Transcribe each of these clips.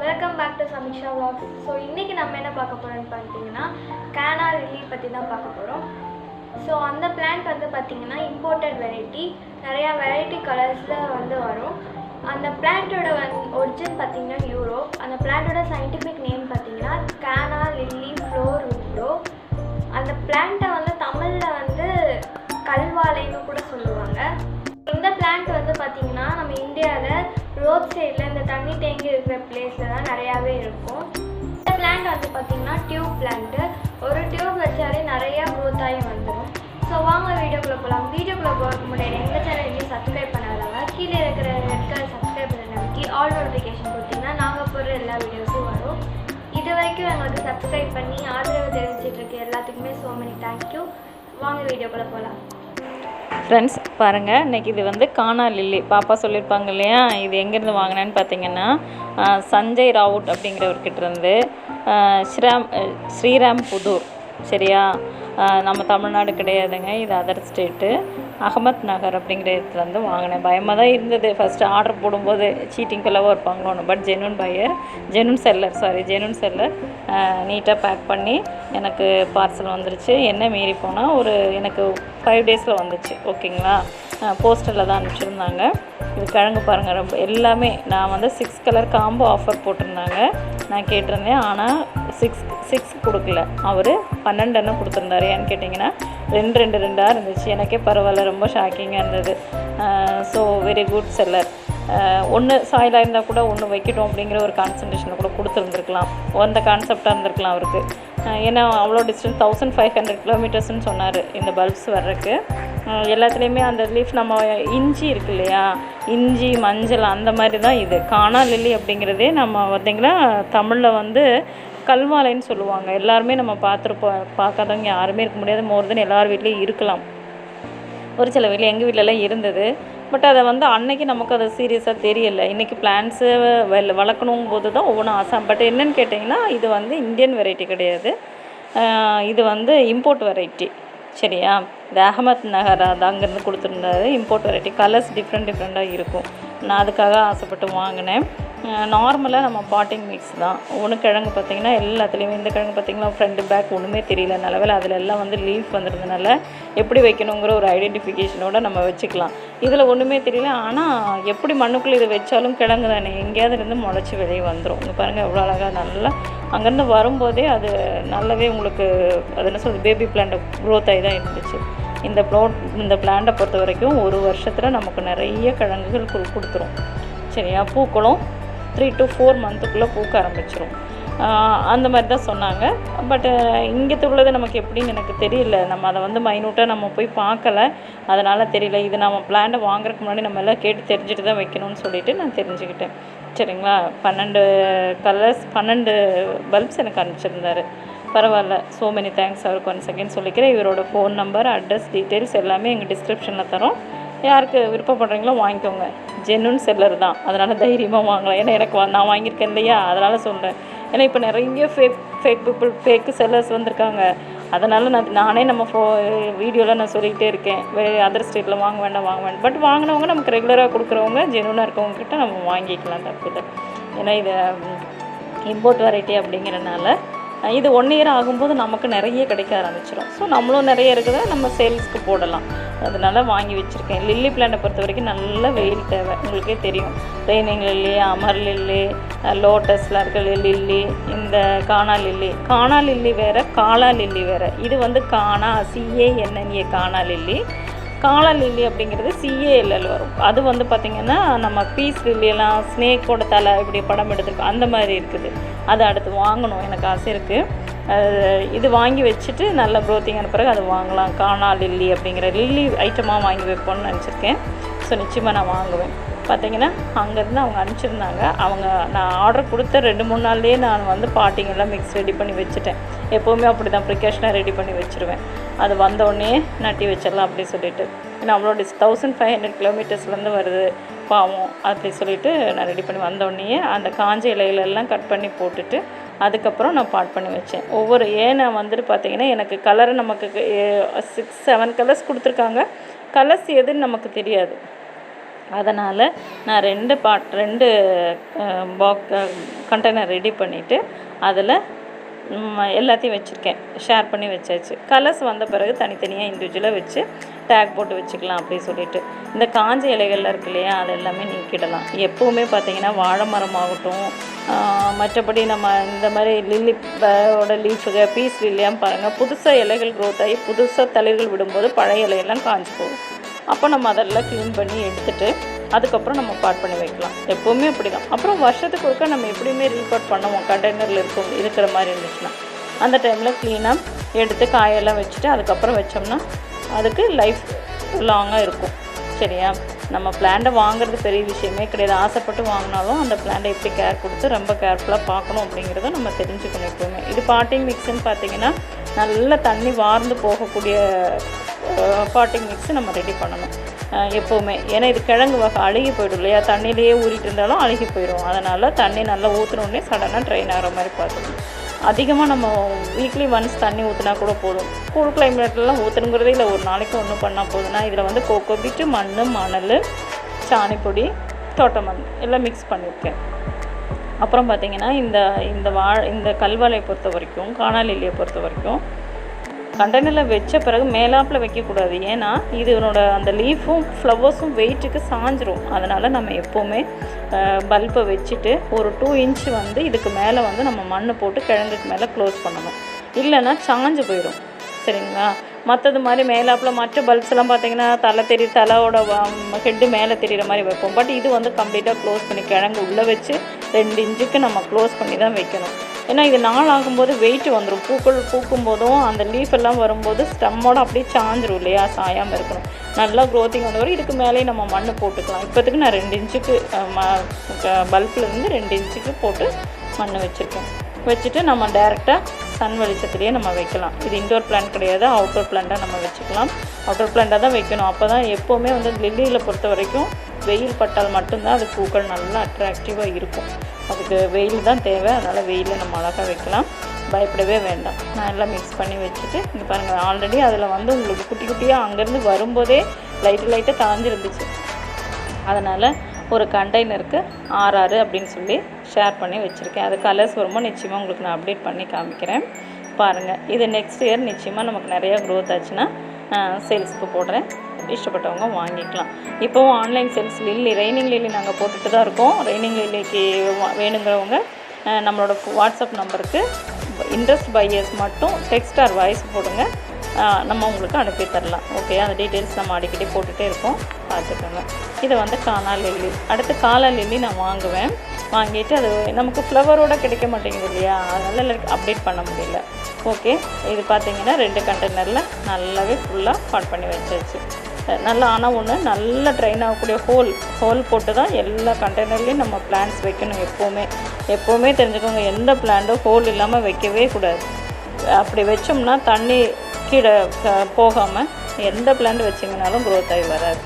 Welcome back to Sameesha vlogs. So இன்றைக்கி நம்ம என்ன பார்க்க போகிறோம்னு பார்த்தீங்கன்னா கேனா லில்லி பற்றி தான் பார்க்க போகிறோம். ஸோ அந்த பிளான்ட் வந்து பார்த்திங்கன்னா இம்போர்ட்டட் வெரைட்டி, நிறையா வெரைட்டி கலர்ஸில் வந்து வரும். அந்த பிளான்ட்டோட ஒரிஜின் பார்த்திங்கன்னா யூரோப். அந்த பிளான்ட்டோட சயின்டிஃபிக் நேம் பார்த்திங்கன்னா கேனா லில்லி ஃப்ளோர் விண்டோ. அந்த பிளான்ட்டை வந்து தமிழில் வந்து கல்வாழைன்னு கூட சொல்லுவாங்க. இந்த பிளான்ட் வந்து பார்த்திங்கன்னா நம்ம இந்தியாவில் ரோட் சைடில் இந்த தண்ணி தேங்கி இருக்கிற பிளேஸில் தான் நிறையாவே இருக்கும். இந்த பிளான்ட் வந்து பார்த்திங்கன்னா டியூப் பிளான்ட்டு. ஒரு டியூப் வச்சாலே நிறையா க்ரோத் ஆகி வந்துடும். ஸோ வாங்க வீடியோக்குள்ளே போகலாம். வீடியோக்குள்ளே போகிறதுக்கு முன்னாடி எங்கள் சேனல்லையும் சப்ஸ்கிரைப் பண்ணாதவங்க கீழே இருக்கிற ரெட் கலர் சப்ஸ்கிரைப் பண்ண நமக்கு ஆல் நோட்டிஃபிகேஷன் கொடுத்தீங்கன்னா நாங்கள் போடுற எல்லா வீடியோஸும் வரும். இது வரைக்கும் எங்களுக்கு சப்ஸ்கிரைப் பண்ணி ஆதரவு தெரிவிச்சிட்ருக்கு எல்லாத்துக்குமே ஸோ மெனி தேங்க்யூ. வாங்க வீடியோக்குள்ளே போகலாம். ஃப்ரெண்ட்ஸ் பாருங்கள், இன்றைக்கி இது வந்து கானா லில்லி. பாப்பா சொல்லியிருப்பாங்க இல்லையா, இது எங்கேருந்து வாங்கினேன்னு பார்த்தீங்கன்னா சஞ்சய் ராவுட் அப்படிங்கிறவர்கிட்ட இருந்து ஸ்ரீராம்புதூர். சரியா, நம்ம தமிழ்நாடு கிடையாதுங்க, இது அதர் ஸ்டேட்டு. அஹமத் நகர் அப்படிங்கிற இடத்துலேருந்து வாங்கினேன். பயமாக தான் இருந்தது ஃபஸ்ட்டு ஆர்டர் போடும்போது, சீட்டிங்கெல்லாம் இருப்பாங்களோன்னு. பட் ஜெனுன் செல்லர் நீட்டாக பேக் பண்ணி எனக்கு பார்சல் வந்துருச்சு. என்ன மீறி போனால் எனக்கு 5 டேஸில் வந்துச்சு. ஓகேங்களா, போஸ்டரில் தான் அனுப்பிச்சிருந்தாங்க. இது கிழங்கு பாருங்கள், ரொம்ப எல்லாமே நான் வந்து 6 கலர் காம்போ ஆஃபர் போட்டிருந்தாங்க. நான் கேட்டிருந்தேன், ஆனால் 6 கொடுக்கல. அவர் 12 எண்ணம் கொடுத்துருந்தாரு. ஏன்னு கேட்டிங்கன்னா 2 இருந்துச்சு. எனக்கே பரவாயில்ல, ரொம்ப ஷாக்கிங்காக இருந்தது. So very good seller. ஒன்று சாயிலாக இருந்தால் கூட ஒன்று வைக்கட்டும் அப்படிங்கிற ஒரு கான்சன்ட்ரேஷனை கூட கொடுத்துருந்துருக்கலாம். அந்த கான்செப்டாக இருந்திருக்கலாம் அவருக்கு. ஏன்னா அவ்வளோ டிஸ்டன்ஸ் 1500 கிலோமீட்டர்ஸ்னு சொன்னார் இந்த பல்ப்ஸ் வர்றதுக்கு. எல்லாத்துலேயுமே அந்த லீஃப் நம்ம இஞ்சி இருக்கு இல்லையா, இஞ்சி மஞ்சள் அந்த மாதிரி தான் இது. கானா லில்லி அப்படிங்கிறதே நம்ம பார்த்திங்கன்னா தமிழில் வந்து கல்வாழைன்னு சொல்லுவாங்க. எல்லாருமே நம்ம பார்க்காதவங்க யாருமே இருக்க முடியாது. மோர் தென் எல்லார் வீட்லேயும் இருக்கலாம். ஒரு சில வீட்டில் எங்கள் வீட்டிலலாம் இருந்தது. பட் அதை வந்து அன்னைக்கு நமக்கு அது சீரியஸாக தெரியலை. இன்றைக்கி பிளான்ட்ஸு வளர்க்கணும் போது தான் ஒவ்வொன்றும் ஆசை. பட் என்னென்னு கேட்டிங்கன்னா இது வந்து இந்தியன் வெரைட்டி கிடையாது, இது வந்து இம்போர்ட் வெரைட்டி. சரியா, இது அஹமத் நகர் அது அங்கேருந்து கொடுத்துருந்தாரு. இம்போர்ட் வெரைட்டி, கலர்ஸ் டிஃப்ரெண்ட்டாக இருக்கும். நான் அதுக்காக ஆசைப்பட்டு வாங்கினேன். நார்மலாக நம்ம பாட்டிங் மிக்ஸ் தான். ஒன்று கிழங்கு பார்த்திங்கன்னா எல்லாத்துலேயுமே, இந்த கிழங்கு பார்த்திங்கன்னா ஃப்ரண்ட் பேக் ஒன்றுமே தெரியல. நல்லவேளை அதில் எல்லாம் வந்து லீஃப் வந்துருந்தனால எப்படி வைக்கணுங்கிற ஒரு ஐடென்டிஃபிகேஷனோடு நம்ம வச்சுக்கலாம். இதில் ஒன்றுமே தெரியல. ஆனால் எப்படி மண்ணுக்குள்ளே இதை வச்சாலும் கிழங்கு தானே, எங்கேயாவது இருந்து முளைச்சி வெளியே வந்துடும். இங்கே பாருங்கள் எவ்வளோ அழகாக நல்லா அங்கேருந்து வரும்போதே அது நல்லாவே உங்களுக்கு அது என்ன சொல்கிறது, பேபி பிளான்ட் க்ரோத் ஆகி தான் இருந்துச்சு. இந்த பிளான்ட்டை பொறுத்த வரைக்கும் 1 வருஷத்தில் நமக்கு நிறைய கிழங்குகள் கொடுத்துரும். சரியா, பூக்களும் 3 to 4 மந்த்துக்குள்ளே பூக்க ஆரம்பிச்சிடும். அந்த மாதிரி தான் சொன்னாங்க. பட் இங்கே உள்ளது நமக்கு எப்படின்னு எனக்கு தெரியல. நம்ம அதை வந்து மைனூட்டாக நம்ம போய் பார்க்கல, அதனால் தெரியல. இது நம்ம பிளான்ட்டை வாங்குறதுக்கு முன்னாடி நம்ம எல்லாம் கேட்டு தெரிஞ்சுட்டு தான் வைக்கணும்னு சொல்லிவிட்டு நான் தெரிஞ்சுக்கிட்டேன். சரிங்களா, 12 கலர்ஸ் 12 பல்ப்ஸ் எனக்கு அனுப்பிச்சிருந்தாரு. பரவாயில்ல, ஸோ மெனி தேங்க்ஸ் அவருக்கு ஒன் செகண்ட் சொல்லிக்கிறேன். இவரோட ஃபோன் நம்பர், அட்ரஸ், டீட்டெயில்ஸ் எல்லாமே எங்கள் டிஸ்கிரிப்ஷனில் தரோம். யாருக்கு விருப்பப்படுறீங்களோ வாங்கிக்கோங்க. ஜெனுன் செல்லர் தான், அதனால் தைரியமாக வாங்கலாம். ஏன்னா நான் வாங்கியிருக்கேன் இல்லையா, அதனால் சொல்கிறேன். ஏன்னா இப்போ நிறைய ஃபேக் பீப்புள், ஃபேக்கு செல்லர்ஸ் வந்திருக்காங்க. அதனால் நானே நம்ம வீடியோவில் நான் சொல்லிக்கிட்டே இருக்கேன், அதர் ஸ்டேட்டில் வாங்க வேண்டாம். பட் வாங்கினவங்க நமக்கு ரெகுலராக கொடுக்குறவங்க ஜெனுனாக இருக்கவங்கக்கிட்ட நம்ம வாங்கிக்கலாம், தப்புது. ஏன்னா இது இம்போர்ட் வெரைட்டி அப்படிங்கிறனால இது 1 இயர் ஆகும்போது நமக்கு நிறைய கிடைக்க ஆரம்பிச்சிடும். ஸோ நம்மளும் நிறைய இருக்குது, நம்ம சேல்ஸ்க்கு போடலாம். அதனால் வாங்கி வச்சுருக்கேன். லில்லி பிளான்ட்டை பொறுத்த வரைக்கும் நல்ல வெயில் தேவை. உங்களுக்கே தெரியும், ரெய்னிங் லில்லி, அமர் லில்லி, லோட்டஸ்லாம் இருக்க லில்லி, இந்த கானா லில்லி வேறு, காளா லில்லி வேறு. இது வந்து கானா, CANNA கானா லில்லி. காளா லில்லி அப்படிங்கிறது CALL வரும். அது வந்து பார்த்திங்கன்னா நம்ம பீஸ் லில்லியெல்லாம் ஸ்னேக்கோட தலை இப்படி படம் எடுத்துருக்கோம், அந்த மாதிரி இருக்குது. அது அடுத்து வாங்கணும், எனக்கு ஆசை இருக்குது. இது வாங்கி வச்சுட்டு நல்ல க்ரோத்திங்கான பிறகு அது வாங்கலாம். கானா லில்லி அப்படிங்கிற லில்லி ஐட்டமாக வாங்கி வைப்போன்னு நினச்சிருக்கேன். ஸோ நிச்சயமாக நான் வாங்குவேன். பார்த்திங்கன்னா அங்கேருந்து அவங்க அனுப்பிச்சிருந்தாங்க. நான் ஆர்டர் கொடுத்த 2-3 நாள்லேயே நான் வந்து பாட்டிங்கெல்லாம் மிக்ஸ் ரெடி பண்ணி வச்சுட்டேன். எப்போவுமே அப்படி தான் ப்ரிகாஷனாக ரெடி பண்ணி வச்சுருவேன். அது வந்தோடனே நட்டி வச்சிடலாம் அப்படி சொல்லிவிட்டு. ஏன்னா அவ்வளோ 1500 கிலோமீட்டர்ஸ்லேருந்து வருது பாவம் அப்படி சொல்லிவிட்டு நான் ரெடி பண்ணி வந்தோடனே அந்த காஞ்ச இலைகளெல்லாம் கட் பண்ணி போட்டுட்டு அதுக்கப்புறம் நான் பாட் பண்ணி வச்சேன். நான் வந்துட்டு பார்த்திங்கன்னா எனக்கு கலரை நமக்கு 6-7 கலர்ஸ் கொடுத்துருக்காங்க. கலர்ஸ் எதுன்னு நமக்கு தெரியாது. அதனால் நான் 2 கண்டெய்னர் ரெடி பண்ணிவிட்டு அதில் எல்லாத்தையும் வச்சுருக்கேன். ஷேர் பண்ணி வச்சாச்சு. கலர்ஸ் வந்த பிறகு தனித்தனியாக இண்டிவிஜுவலாக வச்சு டேக் போட்டு வச்சுக்கலாம் அப்படின்னு சொல்லிட்டு. இந்த காஞ்ச இலைகள்லாம் இருக்கு இல்லையா, அது எல்லாமே நீக்கிடலாம். எப்போவுமே பார்த்திங்கன்னா வாழை மரம் ஆகட்டும், மற்றபடி நம்ம இந்த மாதிரி லில்லியோட லீஃபுக பீஸ் லில்லியாம் பாருங்கள், புதுசாக இலைகள் க்ரோத் ஆகி புதுசாக தளிர்கள் விடும்போது பழைய இலையெல்லாம் காஞ்சி போகும். அப்போ நம்ம அதெல்லாம் க்ளீன் பண்ணி எடுத்துகிட்டு அதுக்கப்புறம் நம்ம பாட் பண்ணி வைக்கலாம். எப்போவுமே அப்படி தான். அப்புறம் வருஷத்துக்கு ஒருக்கா நம்ம எப்படியுமே ரீபாட் பண்ணுவோம். கண்டெய்னரில் இருக்கிற மாதிரி இருந்துச்சுன்னா அந்த டைமில் க்ளீனாக எடுத்து காயெல்லாம் வச்சுட்டு அதுக்கப்புறம் வச்சோம்னா அதுக்கு லைஃப் லாங்காக இருக்கும். சரியா? நம்ம பிளான்ட்டை வாங்குறது பெரிய விஷயமே கிடையாது. ஆசைப்பட்டு வாங்கினாலும் அந்த பிளான்ட்டை எப்படி கேர் கொடுத்து ரொம்ப கேர்ஃபுல்லாக பார்க்கணும் அப்படிங்கிறத நம்ம தெரிஞ்சுக்கணும் எப்போவுமே. இது பாட்டிங் மிக்ஸ்ன்னு பார்த்திங்கன்னா நல்ல தண்ணி வார்ந்து போகக்கூடிய பாட்டிங் மிக்ஸு நம்ம ரெடி பண்ணணும் எப்போவுமே. ஏன்னா இது கிழங்கு வகை அழுகி போய்டும் இல்லையா, தண்ணியிலேயே ஊறிட்டு இருந்தாலும் அழுகி போயிடும். அதனால் தண்ணி நல்லா ஊற்றுனோடனே சடனாக ட்ரெயின் ஆகிற மாதிரி பார்த்துக்கணும். அதிகமாக நம்ம வீக்லி ஒன்ஸ் தண்ணி ஊற்றினா கூட போதும். கூல் கிளைமேட்லாம் ஊற்றணுங்கிறதே இல்லை, ஒரு நாளைக்கு ஒன்று பண்ணால் போதும்னா இதில் வந்து கோகோ பீட்டு, மண், மணல், சாணிப்பொடி, தோட்ட மண் எல்லாம் மிக்ஸ் பண்ணியிருக்கேன். அப்புறம் பார்த்திங்கன்னா இந்த கல்வாழையை பொறுத்த வரைக்கும், காணாலில்லியை பொறுத்த வரைக்கும் கண்டெய்னரில் வச்ச பிறகு மேலாப்பில் வைக்கக்கூடாது. ஏன்னா இதனோட அந்த லீஃபும் ஃப்ளவர்ஸும் வெயிட்டுக்கு சாஞ்சிரும். அதனால் நம்ம எப்போவுமே பல்பை வச்சுட்டு ஒரு 2 இன்ச் வந்து இதுக்கு மேலே வந்து நம்ம மண் போட்டு கிழங்குக்கு மேலே க்ளோஸ் பண்ணணும். இல்லைன்னா சாஞ்சு போயிடும். சரிங்களா? மற்றது மாதிரி மேலாப்பில் மற்ற பல்ப்ஸ் எல்லாம் பார்த்திங்கன்னா தலையோட ஹெட்டு மேலே தெரிகிற மாதிரி வைப்போம். பட் இது வந்து கம்ப்ளீட்டாக க்ளோஸ் பண்ணி கிழங்கு உள்ளே வச்சு 2 இன்ச்சுக்கு நம்ம க்ளோஸ் பண்ணி தான் வைக்கணும். ஏன்னா இது நாள் ஆகும்போது வெயிட் வந்துடும். பூக்கும் போதும் அந்த லீஃப் எல்லாம் வரும்போது ஸ்டம்மோட அப்படியே சாஞ்சிரும் இல்லையா, சாயாமல் இருக்கணும். நல்லா க்ரோத்திங் வந்தவரை இதுக்கு மேலே நம்ம மண் போட்டுக்கலாம். இப்போதுக்கு நான் 2 இன்ச்சுக்கு பல்ப்லேருந்து 2 இன்ச்சுக்கு போட்டு மண் வச்சுருக்கேன். வச்சுட்டு நம்ம டேரெக்டாக சன் வெளிச்சத்துலேயே நம்ம வைக்கலாம். இது இன்டோர் பிளான்ட் கிடையாது, அவுட்டோர் பிளான்ட்டாக நம்ம வச்சுக்கலாம். அவுட்டோர் பிளான்ட்டாக தான் வைக்கணும். அப்போ தான் எப்போவுமே வந்து லில்லியில் பொறுத்த வரைக்கும் வெயில் பட்டால் மட்டும்தான் அது பூக்கள் நல்லா அட்ராக்டிவாக இருக்கும். அதுக்கு வெயில் தான் தேவை. அதனால் வெயிலில் நம்ம அழகாக வைக்கலாம், பயப்படவே வேண்டாம். நான் எல்லாம் மிக்ஸ் பண்ணி வச்சுட்டு இங்கே பாருங்கள், ஆல்ரெடி அதில் வந்து உங்களுக்கு குட்டி குட்டியாக அங்கேருந்து வரும்போதே லைட்டாக தாழ்ந்துருந்துச்சு. அதனால் ஒரு கண்டெய்னருக்கு 6 அப்படின்னு சொல்லி ஷேர் பண்ணி வச்சுருக்கேன். அது கலர்ஸ் வரும்போது நிச்சயமாக உங்களுக்கு நான் அப்டேட் பண்ணி காமிக்கிறேன். பாருங்கள், இது நெக்ஸ்ட் இயர் நிச்சயமாக நமக்கு நிறையா க்ரோத் ஆச்சுன்னா சேல்ஸுக்கு போடுறேன். இஷ்டப்பட்டவங்க வாங்கிக்கலாம். இப்போவும் ஆன்லைன் சேல்ஸ் ரெய்னிங் லில்லி நாங்கள் போட்டுட்டு தான் இருக்கோம். ரெய்னிங் லில்லிக்கு வேணுங்கிறவங்க நம்மளோட வாட்ஸ்அப் நம்பருக்கு இன்ட்ரெஸ்ட் பையர்ஸ் மட்டும் டெக்ஸ்ட் ஆர் வாய்ஸ் போடுங்க, நம்ம உங்களுக்கு அனுப்பி தரலாம். ஓகே, அந்த டீட்டெயில்ஸ் நம்ம அடிக்கடி போட்டுகிட்டே இருக்கோம், பார்த்துக்கோங்க. இதை வந்து காணா லில்லி. அடுத்து காலா லில்லி நான் வாங்குவேன். வாங்கிட்டு அது நமக்கு ஃப்ளவரோடு கிடைக்க மாட்டேங்குது இல்லையா, அதனால் அப்டேட் பண்ண முடியல. ஓகே, இது பார்த்திங்கன்னா 2 கண்டெய்னரில் நல்லாவே ஃபுல்லாக பாட் பண்ணி வச்சாச்சு. நல்லா ஆனால் ஒன்று நல்லா ட்ரைன் ஆகக்கூடிய ஹோல் போட்டு தான் எல்லா கண்டெய்னர்லேயும் நம்ம பிளான்ட்ஸ் வைக்கணும். எப்போவுமே தெரிஞ்சுக்கோங்க, எந்த பிளான்ட்டும் ஹோல் இல்லாமல் வைக்கவே கூடாது. அப்படி வச்சோம்னா தண்ணி கீழே போகாமல் எந்த பிளான்ட் வச்சிங்கனாலும் க்ரோத் ஆகி வராது.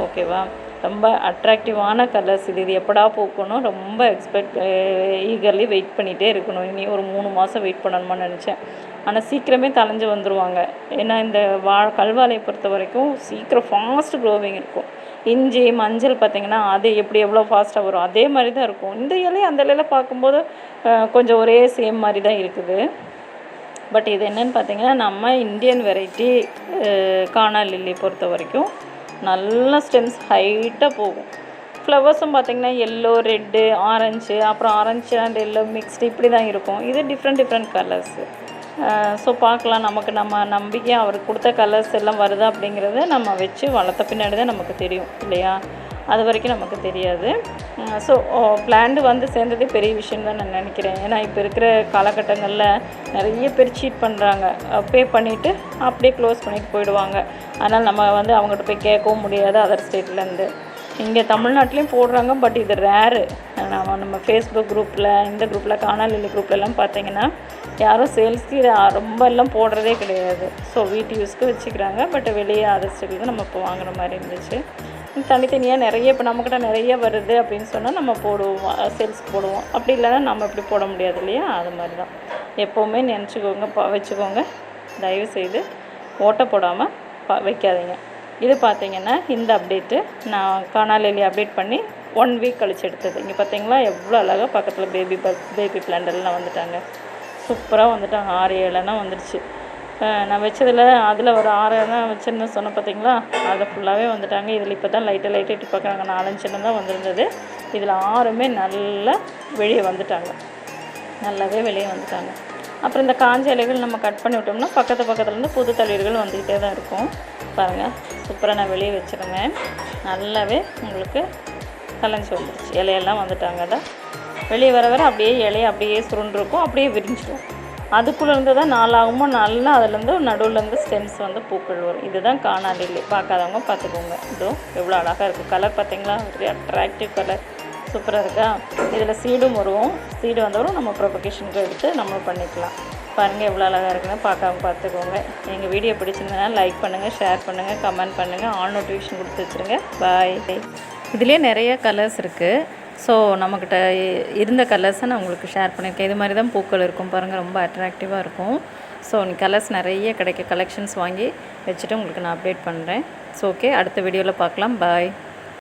ஓகேவா? ரொம்ப அட்ராக்டிவான கலர்ஸ் இது எப்படா பூக்கணும், ரொம்ப ஈகர்லி வெயிட் பண்ணிகிட்டே இருக்கணும். இனி ஒரு 3 மாதம் வெயிட் பண்ணணுமான்னு நினச்சேன். ஆனால் சீக்கிரமே தலைஞ்சு வந்துடுவாங்க. ஏன்னா இந்த கல்வாழையை பொறுத்த வரைக்கும் சீக்கிரம் ஃபாஸ்ட் க்ரோவிங் இருக்கும். இஞ்சி மஞ்சள் பார்த்திங்கன்னா அது எவ்வளோ ஃபாஸ்ட்டாக வரும் அதே மாதிரி தான் இருக்கும். இந்த இலையை அந்த இலையில் பார்க்கும்போது கொஞ்சம் ஒரே சேம் மாதிரி தான் இருக்குது. பட் இது என்னென்னு பார்த்திங்கன்னா நம்ம இந்தியன் வெரைட்டி காணா லில்லி பொறுத்த வரைக்கும் நல்ல ஸ்டெம்ஸ் ஹைட்டாக போகும். ஃப்ளவர்ஸும் பார்த்திங்கன்னா எல்லோ, ரெட்டு, ஆரஞ்சு, அப்புறம் ஆரஞ்சு அண்ட் எல்லோ மிக்ஸ்டு இப்படி தான் இருக்கும். இது டிஃப்ரெண்ட் கலர்ஸு. ஸோ பார்க்கலாம், நம்ம நம்பிக்கை அவருக்கு கொடுத்த கலர்ஸ் எல்லாம் வருதா அப்படிங்கிறத நம்ம வச்சு வளர்த்த பின்னாடி தான் நமக்கு தெரியும் இல்லையா, அது வரைக்கும் நமக்கு தெரியாது. ஸோ பிளான்ட் வந்து சேர்ந்ததே பெரிய விஷயம் தான் நான் நினைக்கிறேன். ஏன்னா இப்போ இருக்கிற காலகட்டங்களில் நிறைய பேர் சீட் பண்ணுறாங்க. பே பண்ணிவிட்டு அப்படியே க்ளோஸ் பண்ணிட்டு போயிடுவாங்க. அதனால் நம்ம வந்து அவங்ககிட்ட போய் கேட்கவும் முடியாது அதர் ஸ்டேட்லேருந்து. இங்கே தமிழ்நாட்டிலையும் போடுறாங்க, பட் இது ரேரு. நம்ம ஃபேஸ்புக் குரூப்பில், இந்த குரூப்பில், காணா லில்லி குரூப்லலாம் பார்த்திங்கன்னா யாரும் சேல்ஸ்க்கு இதை ரொம்ப எல்லாம் போடுறதே கிடையாது. ஸோ வீட்டு யூஸ்க்கு வச்சுக்கிறாங்க. பட் வெளியே அதர் ஸ்டேட்டில் நம்ம இப்போ வாங்குற மாதிரி இருந்துச்சு. தனித்தனியாக நிறைய இப்போ நம்மக்கிட்ட நிறைய வருது அப்படின்னு சொன்னால் நம்ம போடுவோம், சேல்ஸ்க்கு போடுவோம். அப்படி இல்லைன்னா நம்ம இப்படி போட முடியாது இல்லையா, அது மாதிரி தான். எப்போவுமே நினச்சிக்கோங்க, வச்சுக்கோங்க. தயவுசெய்து ஓட்டை போடாமல் வைக்காதீங்க. இது பார்த்தீங்கன்னா இந்த அப்டேட்டு நான் காணாலிலி அப்டேட் பண்ணி 1 வீக் கழிச்சு எடுத்தது. இங்கே பார்த்தீங்களா எவ்வளோ அழகாக பக்கத்தில் பேபி பிளான்டெல்லாம் வந்துட்டாங்க. சூப்பராக வந்துட்டாங்க. 6-7 வந்துடுச்சு. நான் வச்சதில் அதில் ஒரு 6 வச்சுன்னு சொன்ன பார்த்தீங்களா, அதை ஃபுல்லாகவே வந்துட்டாங்க. இதில் இப்போ தான் லைட்டாக எட்டி பார்க்குறாங்க. 4-5 தான் வந்திருந்தது. இதில் 6மே நல்லா வெளியே வந்துட்டாங்க. நல்லாவே வெளியே வந்துட்டாங்க. அப்புறம் இந்த காஞ்ச இலைகள் நம்ம கட் பண்ணி விட்டோம்னா பக்கத்துலேருந்து புது தளிர்கள் வந்துக்கிட்டே தான் இருக்கும். பாருங்கள், சூப்பராக நான் வெளியே வச்சுருந்தேன். நல்லாவே உங்களுக்கு கலைஞ்சி வந்துடுச்சு. இலையெல்லாம் வந்துட்டாங்க. தான் வெளியே வர அப்படியே இலையை அப்படியே சுருண்டிருக்கும், அப்படியே விரிஞ்சிடும். அதுக்குள்ளே இருந்து தான் நாளாகுமோ நல்லா அதுலேருந்து நடுவுலேருந்து ஸ்டெம்ஸ் வந்து பூக்கள் வரும். இதுதான் காணாலிலி. பார்க்காதவங்க பார்த்துக்கோங்க. இதோ எவ்வளோ அழகாக இருக்குது. கலர் பார்த்தீங்களா, ஒரு அட்ராக்டிவ் கலர். சூப்பராக இருக்கா. இதில் சீடும் வரும். சீடு வந்தவரும் நம்ம ப்ரொபகேஷனுக்கு எடுத்து நம்ம பண்ணிக்கலாம். பாருங்கள் எவ்வளோ அழகாக இருக்குன்னு பார்த்துக்கோங்க. எங்கள் வீடியோ பிடிச்சிருந்ததுன்னா லைக் பண்ணுங்கள், ஷேர் பண்ணுங்கள், கமெண்ட் பண்ணுங்கள், ஆல் நோட்டிஃபிகேஷன் கொடுத்து வச்சுருங்க. பாய். இதுலேயே நிறைய கலர்ஸ் இருக்குது. ஸோ நம்மக்கிட்ட இருந்த கலர்ஸை நான் உங்களுக்கு ஷேர் பண்ணியிருக்கேன். இது மாதிரி தான் பூக்கள் இருக்கும். பாருங்கள், ரொம்ப அட்ராக்டிவாக இருக்கும். ஸோ கலர்ஸ் நிறைய கலெக்ஷன்ஸ் வாங்கி வச்சுட்டு உங்களுக்கு நான் அப்டேட் பண்ணுறேன். ஸோ ஓகே, அடுத்த வீடியோவில் பார்க்கலாம். பாய்.